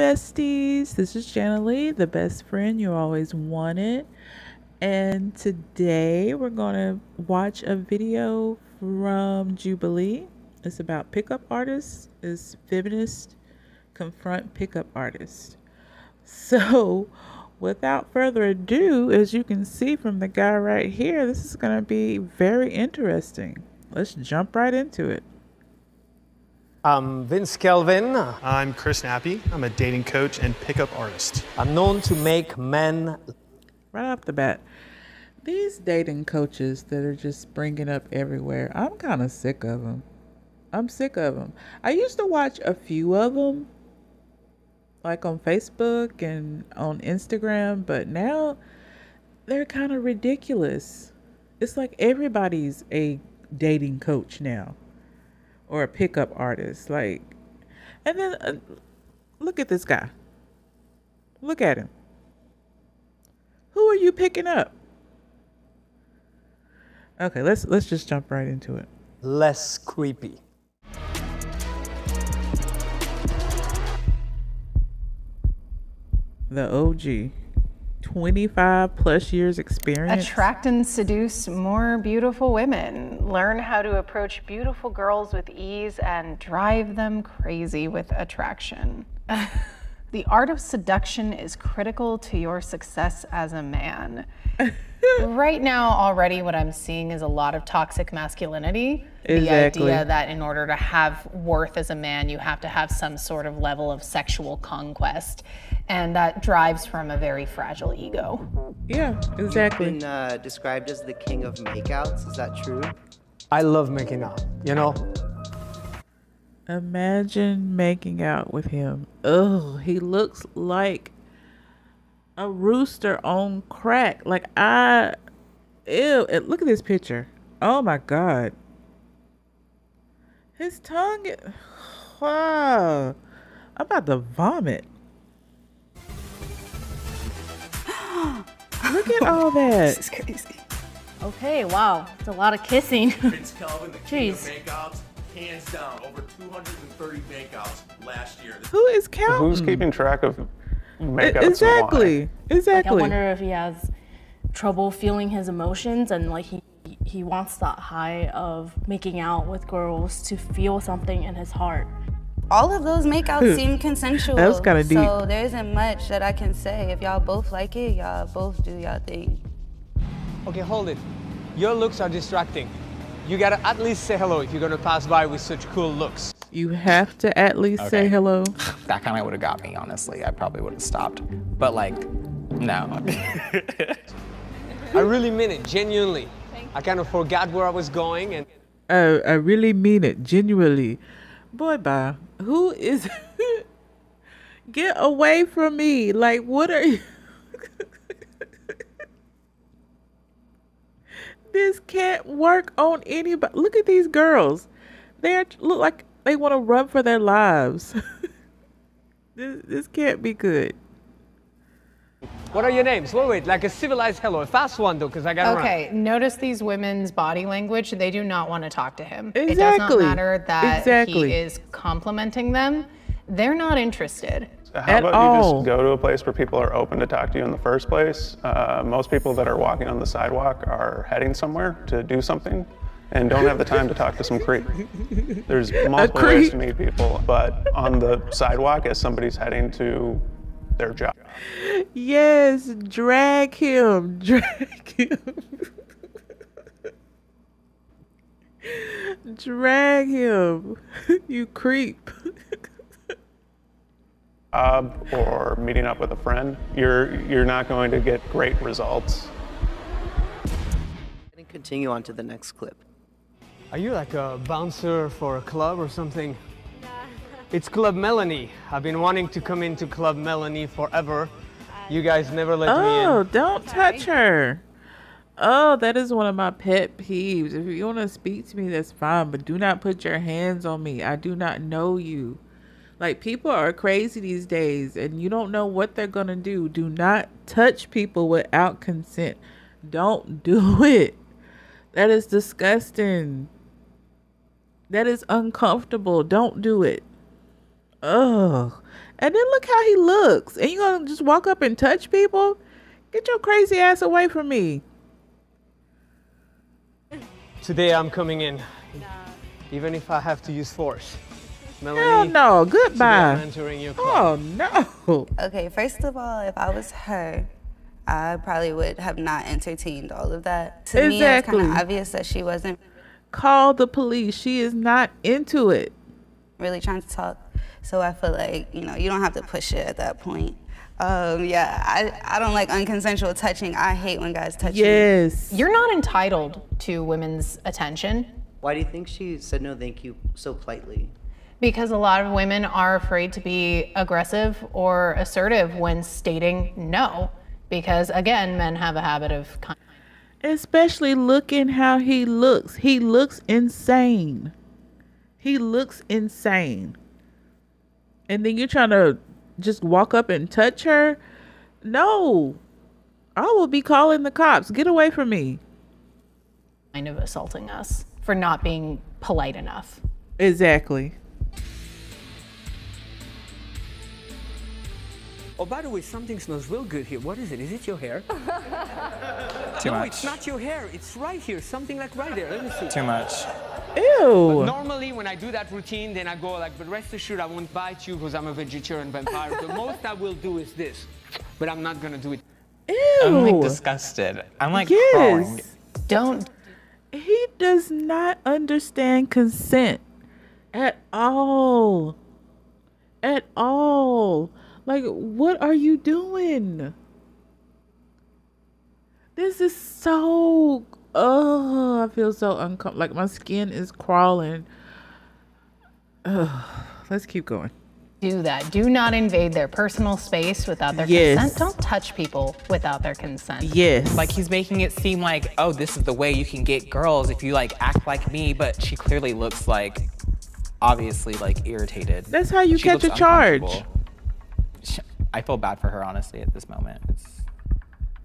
besties. This is Jana Leigh, the best friend you always wanted. And today we're going to watch a video from Jubilee. It's about pickup artists. It's Feminists, Confront pickup artists. So without further ado, as you can see from the guy right here, this is going to be very interesting. Let's jump right into it. I'm Vince Kelvin. I'm Chris Nappy. I'm a dating coach and pickup artist. I'm known to make men... Right off the bat, these dating coaches that are just springing up everywhere, I'm kind of sick of them. I'm sick of them. I used to watch a few of them, like on Facebook and on Instagram, but now they're kind of ridiculous. It's like everybody's a dating coach now. Or a pickup artist, like, and then look at this guy. Look at him. Who are you picking up? Okay, let's just jump right into it. less creepy. The OG, 25 plus years experience. Attract and seduce more beautiful women. Learn how to approach beautiful girls with ease and drive them crazy with attraction. The art of seduction is critical to your success as a man. Right now, already what I'm seeing is a lot of toxic masculinity. Exactly. The idea that in order to have worth as a man, you have to have some sort of level of sexual conquest. And that drives from a very fragile ego. Yeah, exactly. You've been described as the king of makeouts. Is that true? I love making out, you know? Imagine making out with him. Oh, he looks like a rooster on crack. Like ew, look at this picture. Oh my God. His tongue, wow. I'm about to vomit. Look at all that. This is crazy. Okay, wow. It's a lot of kissing. Vince Kelvin, the king of Jeez. makeouts, hands down, over 230 makeouts last year. Who is counting? Who's keeping track of makeouts? Exactly. And Exactly. Like, I wonder if he has trouble feeling his emotions and like he wants that high of making out with girls to feel something in his heart. All of those makeouts seem consensual. That was kinda deep. So there isn't much that I can say. If y'all both like it, y'all both do y'all thing. Okay, hold it. Your looks are distracting. You gotta at least say hello if you're gonna pass by with such cool looks. You have to at least say hello. That kind of would have got me, honestly. I probably would have stopped. But like, no. I really mean it, genuinely. I kind of forgot where I was going and... I really mean it, genuinely. Boy, bye. Who is... Get away from me. Like, what are you... This can't work on anybody. Look at these girls. They look like they want to run for their lives. This can't be good. What are your names? Wait, like a civilized hello. A fast one, though, because I gotta run. Okay, notice these women's body language. They do not want to talk to him. Exactly. It does not matter that Exactly. he is complimenting them. They're not interested. How At about all. you just go to a place where people are open to talk to you in the first place? Most people that are walking on the sidewalk are heading somewhere to do something and don't have the time to talk to some creep. There's multiple ways to meet people, but on the sidewalk as somebody's heading to their job. Yes, drag him. Drag him. Drag him. You creep. Or meeting up with a friend, you're not going to get great results. And continue on to the next clip. Are you like a bouncer for a club or something? It's Club Melanie. I've been wanting to come into Club Melanie forever. You guys never let me in. Oh, don't touch her. Oh, that is one of my pet peeves. If you want to speak to me, that's fine, but do not put your hands on me. I do not know you. Like, people are crazy these days, and you don't know what they're going to do. Do not touch people without consent. Don't do it. That is disgusting. That is uncomfortable. Don't do it. Ugh. And then look how he looks. And you gonna just walk up and touch people? Get your crazy ass away from me. Today I'm coming in, even if I have to use force. Melanie, Hell no. Goodbye. I'm entering your club. Oh no. Okay, first of all, if I was her, I probably would have not entertained all of that. To me, it's kind of obvious that she wasn't. Call the police. She is not into it. Really trying to talk. So I feel like, you know, you don't have to push it at that point. I don't like unconsensual touching. I hate when guys touch me. Yes. You're not entitled to women's attention. Why do you think she said no thank you so politely? Because a lot of women are afraid to be aggressive or assertive when stating no. Because again, men have a habit of... Especially looking how he looks. He looks insane. He looks insane. And then you're trying to just walk up and touch her? No. I will be calling the cops. Get away from me. Kind of assaulting us for not being polite enough. Exactly. Oh, by the way, something smells real good here. What is it? Is it your hair? Too no, much. It's not your hair. It's right here. Something like right there. Let me see. Too much. Ew. But normally, when I do that routine, then I go like, but rest assured, I won't bite you because I'm a vegetarian vampire. The most I will do is this, but I'm not gonna do it. Ew. I'm like disgusted. I'm like Yes. crawling. Don't. He does not understand consent at all. At all. Like, what are you doing? This is so, I feel so uncomfortable. Like my skin is crawling. Let's keep going. Do that. Do not invade their personal space without their Yes. consent. Don't touch people without their consent. Yes. Like he's making it seem like, oh, this is the way you can get girls if you like act like me, but she clearly looks like, obviously like irritated. That's how you She catch a looks charge. uncomfortable. I feel bad for her, honestly, at this moment.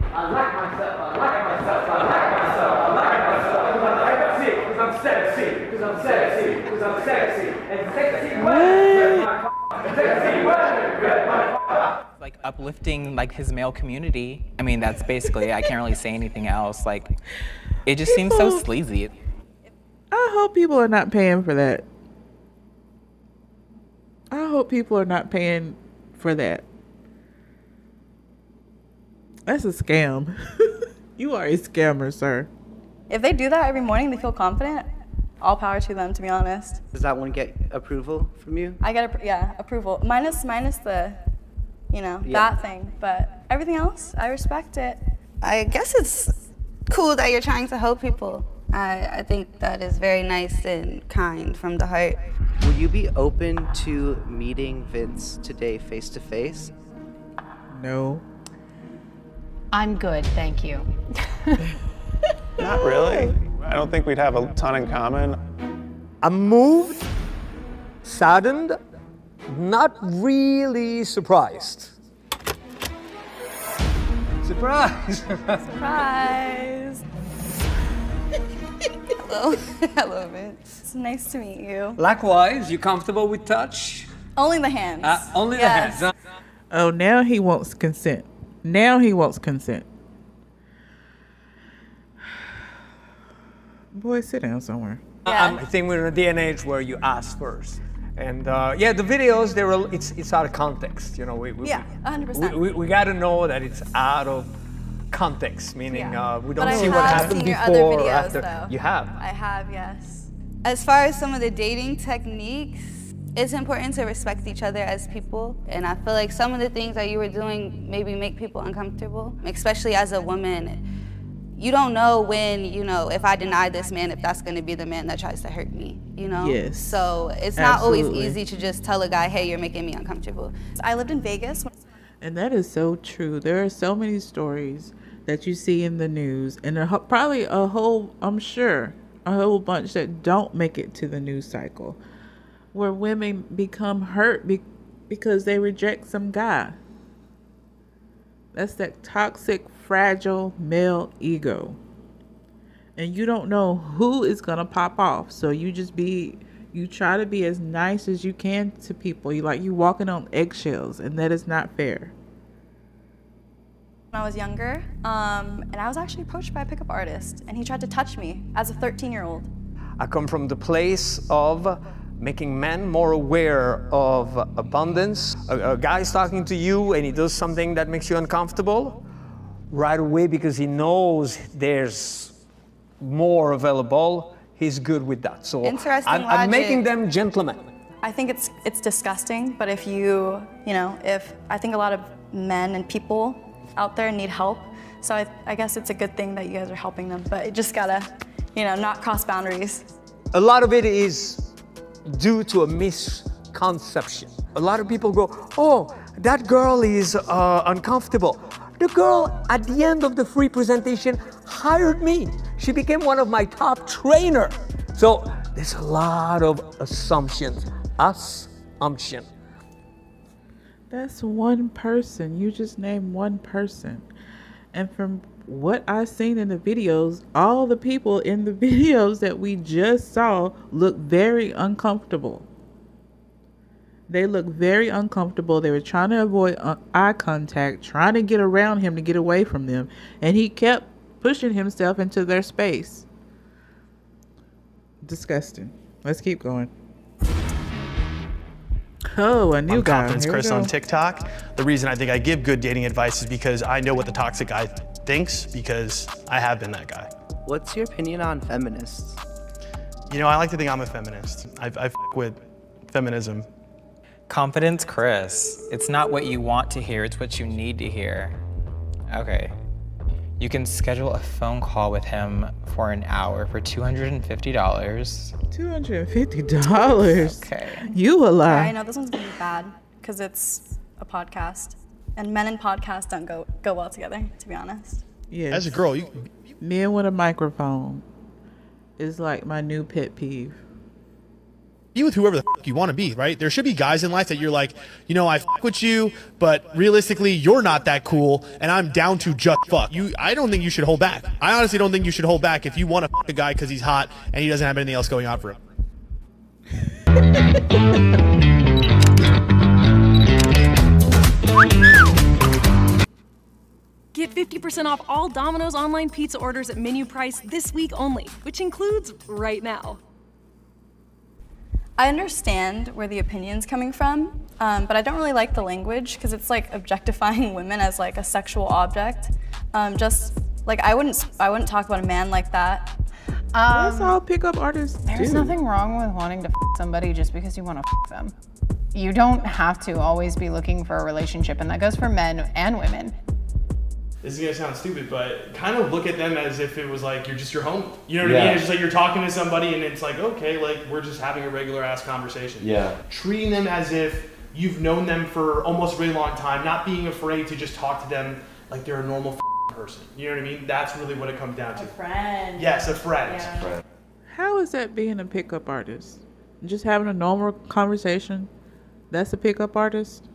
I like myself, I like myself, I like myself, I like myself, because I'm sexy, because I'm sexy, because I'm sexy, and sexy Like uplifting like his male community. I mean, that's basically, I can't really say anything else. Like, it just seems so sleazy. I hope people are not paying for that. I hope people are not paying for that. That's a scam. You are a scammer, sir. If they do that every morning, they feel confident. All power to them, to be honest. Does that one get approval from you? I get approval. Minus the, that thing. But everything else, I respect it. I guess it's cool that you're trying to help people. I think that is very nice and kind from the heart. Will you be open to meeting Vince today face to face? No. I'm good, thank you. Not really. I don't think we'd have a ton in common. I'm moved, saddened, not really surprised. Surprise! Surprise! Hello. Hello, Vince. It's nice to meet you. Likewise, you comfortable with touch? Only the hands. Only Yes. the hands. Oh, now he wants consent. Now he wants consent. Boy, sit down somewhere. I think we're in a day and age where you ask first. And yeah, the videos, it's out of context. You know, we 100%. we got to know that it's out of context, meaning we don't But see I what have happened seen your before other or videos, after. though. You have. I have, yes. As far as some of the dating techniques, it's important to respect each other as people. And I feel like some of the things that you were doing maybe make people uncomfortable, especially as a woman. You don't know when, if I deny this man, if that's gonna be the man that tries to hurt me, Yes. So it's not always Absolutely. easy to just tell a guy, hey, you're making me uncomfortable. I lived in Vegas. And that is so true. There are so many stories that you see in the news, and probably a whole bunch that don't make it to the news cycle, where women become hurt because they reject some guy. That's that toxic, fragile male ego. And you don't know who is going to pop off. So you just be You try to be as nice as you can to people. You walking on eggshells, and that is not fair. When I was younger, and I was actually approached by a pickup artist, and he tried to touch me as a 13-year-old. I come from the place of making men more aware of abundance. A guy's talking to you and he does something that makes you uncomfortable right away because he knows there's more available. He's good with that. So I'm making them gentlemen. I think it's disgusting, but if if I think a lot of men and people out there need help, so I guess it's a good thing that you guys are helping them, but you just gotta, not cross boundaries. A lot of it is due to a misconception. A lot of people go, oh, that girl is uncomfortable. The girl at the end of the free presentation hired me. She became one of my top trainers. So there's a lot of assumptions. Assumption. That's one person. You just named one person. And from what I've seen in the videos, all the people in the videos that we just saw look very uncomfortable. They look very uncomfortable. They were trying to avoid eye contact, trying to get around him to get away from them. And he kept pushing himself into their space. Disgusting. Let's keep going. Oh, a new guy. Confidence Chris on TikTok. The reason I think I give good dating advice is because I know what the toxic guy thinks, because I have been that guy. What's your opinion on feminists? I like to think I'm a feminist. I f with feminism. Confidence Chris. It's not what you want to hear, it's what you need to hear. Okay. You can schedule a phone call with him for an hour for $250. $250? Okay. You a lie. Yeah, I know this one's gonna be bad because it's a podcast, and men and podcasts don't go well together, to be honest. Yeah. As a girl, men with a microphone is like my new pet peeve. Be with whoever the f you want to be, right? There should be guys in life that you're like, I f with you, but realistically, you're not that cool, and I'm down to just fuck. I don't think you should hold back. I honestly don't think you should hold back if you want to f a guy because he's hot and he doesn't have anything else going on for him. Get 50% off all Domino's online pizza orders at menu price this week only, which includes right now. I understand where the opinion's coming from, but I don't really like the language because it's like objectifying women as like a sexual object. Just like I wouldn't talk about a man like that. That's all pickup artists do. There's nothing wrong with wanting to f somebody just because you want to f them. You don't have to always be looking for a relationship, and that goes for men and women. This is gonna sound stupid, but kind of look at them as if it was like you're just your homie. You know what I mean? It's just like you're talking to somebody and it's like, okay, like we're just having a regular ass conversation. Yeah. Treating them as if you've known them for almost a really long time, not being afraid to just talk to them like they're a normal person. You know what I mean? That's really what it comes down to. A friend. Yes, a friend. Yeah. How is that being a pickup artist? Just having a normal conversation? That's a pickup artist?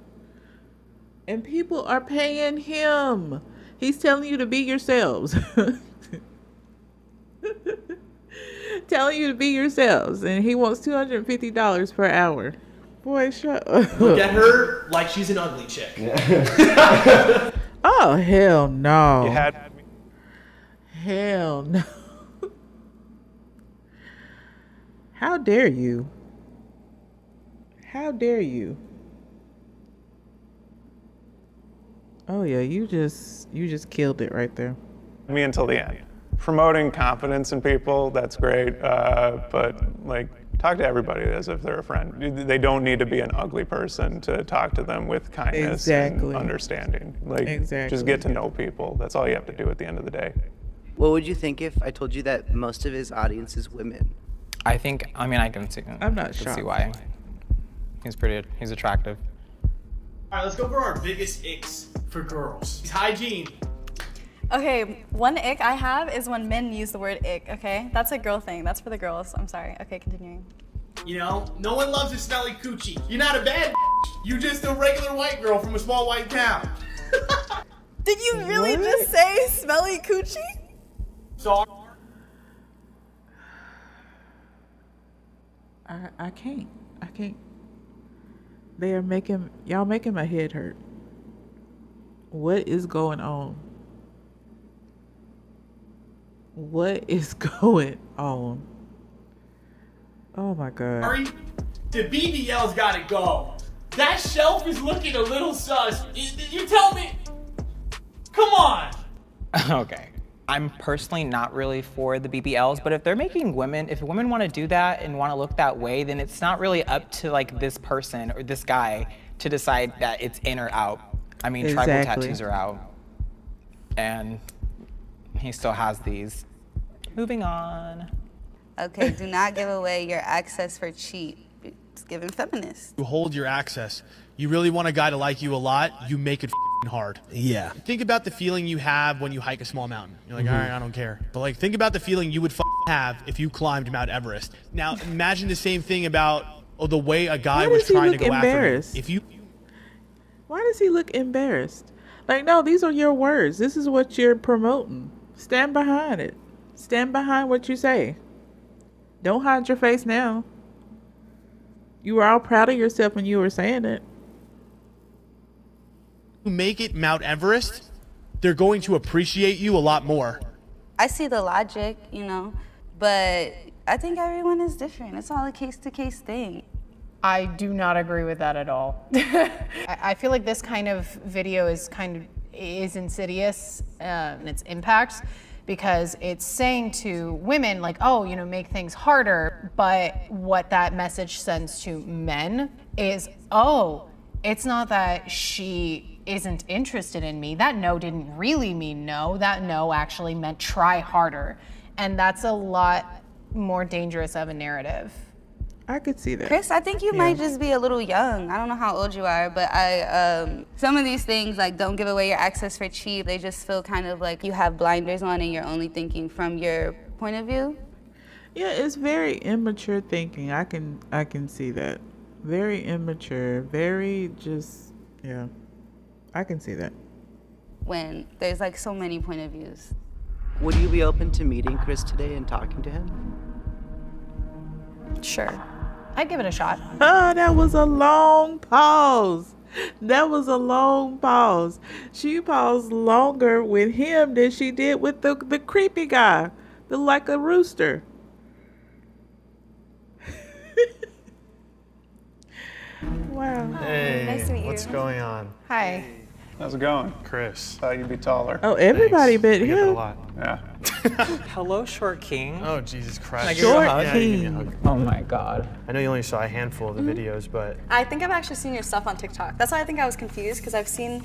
And people are paying him. He's telling you to be yourselves. Telling you to be yourselves. And he wants $250 per hour. Boy, shut up. Look at her like she's an ugly chick. Oh, hell no. You had me. Hell no. How dare you? How dare you? Oh yeah, you just killed it right there. Me until the end. Promoting confidence in people, that's great, but like talk to everybody as if they're a friend. They don't need to be an ugly person to talk to them with kindness and understanding. Like just get to know people. That's all you have to do at the end of the day. What would you think if I told you that most of his audience is women? I mean, I can see. I'm not I can shocked. see why. He's attractive. All right, let's go for our biggest icks for girls. Hygiene. Okay, one ick I have is when men use the word ick, okay? That's a girl thing. That's for the girls. I'm sorry. Okay, continuing. No one loves a smelly coochie. You're not a bad You're just a regular white girl from a small white town. Did you really just say smelly coochie? Sorry. I can't. I can't. Y'all making my head hurt. What is going on? What is going on? Oh my God. Sorry, the BBL's gotta go. That shelf is looking a little sus. You tell me. Come on. Okay. I'm personally not really for the BBLs, but if they're making women, if women want to do that and want to look that way, then it's not really up to like this person or this guy to decide that it's in or out. I mean, tribal tattoos are out, and he still has these. Moving on. Okay, do not give away your access for cheap. It's given feminist. You hold your access. You really want a guy to like you a lot, you make it hard. Yeah. Think about the feeling you have when you hike a small mountain. You're like, all right, I don't care. But like, think about the feeling you would have if you climbed Mount Everest. Now, imagine the same thing about the way a guy was trying to go after you. Why does he look embarrassed? Like, no, these are your words. This is what you're promoting. Stand behind it. Stand behind what you say. Don't hide your face now. You were all proud of yourself when you were saying it. Make it Mount Everest, they're going to appreciate you a lot more. I see the logic, you know, but I think everyone is different. It's all a case-to-case thing. I do not agree with that at all. I feel like this kind of video is insidious in its impact, because it's saying to women like, oh, you know, make things harder. But what that message sends to men is, oh, it's not that she isn't interested in me. That no didn't really mean no. That no actually meant try harder. And that's a lot more dangerous of a narrative. I could see that. Chris, I think you might just be a little young. I don't know how old you are, but some of these things, like don't give away your access for cheap, they just feel kind of like you have blinders on and you're only thinking from your point of view. Yeah, it's very immature thinking. I can see that. Very immature, very just, yeah. I can see that. When there's like so many point of views. Would you be open to meeting Chris today and talking to him? Sure. I'd give it a shot. That was a long pause. That was a long pause. She paused longer with him than she did with the creepy guy. The like a rooster. Wow. Hey, nice to meet you. What's going on? Hi. How's it going? Chris. Thought you'd be taller. Oh, everybody but I get that a him. lot. Yeah. Hello, short king. Oh, Jesus Christ. Can I give you a hug? Yeah, give me a hug. Oh my God. I know you only saw a handful of the videos, but I think I've actually seen your stuff on TikTok. That's why I think I was confused, because I've seen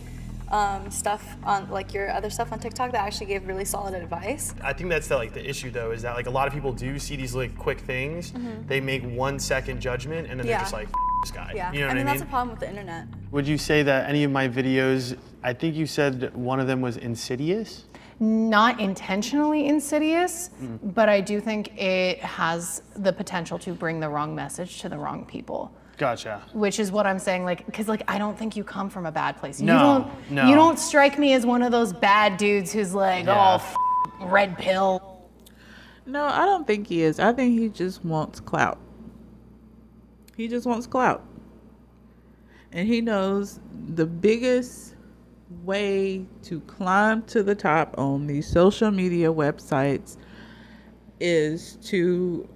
stuff on like your other stuff on TikTok that actually gave really solid advice. I think that's the issue though, is that like a lot of people do see these like quick things, they make 1 second judgment and then they're just like, this guy. Yeah, You know what I mean? that's a problem with the internet. Would you say that any of my videos, I think you said one of them was insidious? Not intentionally insidious, but I do think it has the potential to bring the wrong message to the wrong people. Gotcha. Which is what I'm saying, like, because like I don't think you come from a bad place. No, you don't strike me as one of those bad dudes who's like, red pill. No, I don't think he is. I think he just wants clout. He just wants clout. And he knows the biggest way to climb to the top on these social media websites is to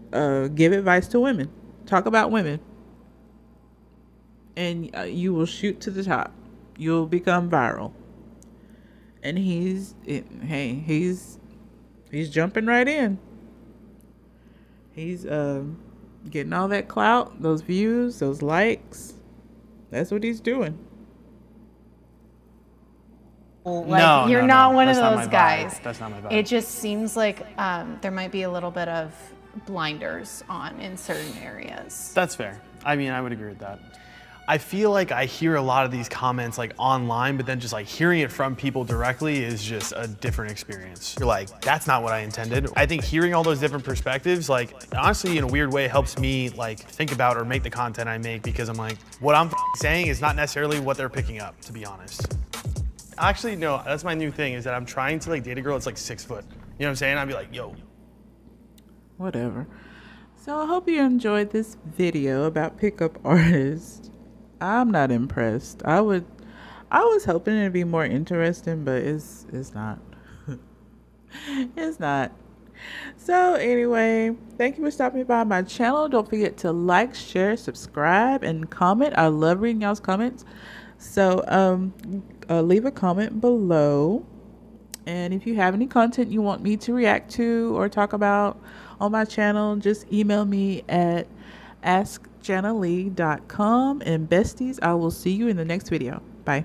give advice to women. Talk about women. And you will shoot to the top. You'll become viral. And he's jumping right in. He's getting all that clout, those views, those likes. That's what he's doing. Like, you're not one of those guys. That's not my vibe. It just seems like there might be a little bit of blinders on in certain areas. That's fair. I mean, I would agree with that. I feel like I hear a lot of these comments like online, but then just like hearing it from people directly is just a different experience. You're like, that's not what I intended. I think hearing all those different perspectives, like honestly, in a weird way, helps me like think about or make the content I make, because I'm like, what I'm saying is not necessarily what they're picking up, to be honest. Actually, no, that's my new thing, is that I'm trying to like date a girl that's like 6 foot. You know what I'm saying? I'd be like, yo. Whatever. So I hope you enjoyed this video about pickup artists. I'm not impressed. I was hoping it'd be more interesting, but it's not. It's not. So anyway, thank you for stopping by my channel. Don't forget to like, share, subscribe, and comment. I love reading y'all's comments. So leave a comment below. And if you have any content you want me to react to or talk about on my channel, just email me at askjanaleigh.com. And besties, I will see you in the next video. Bye.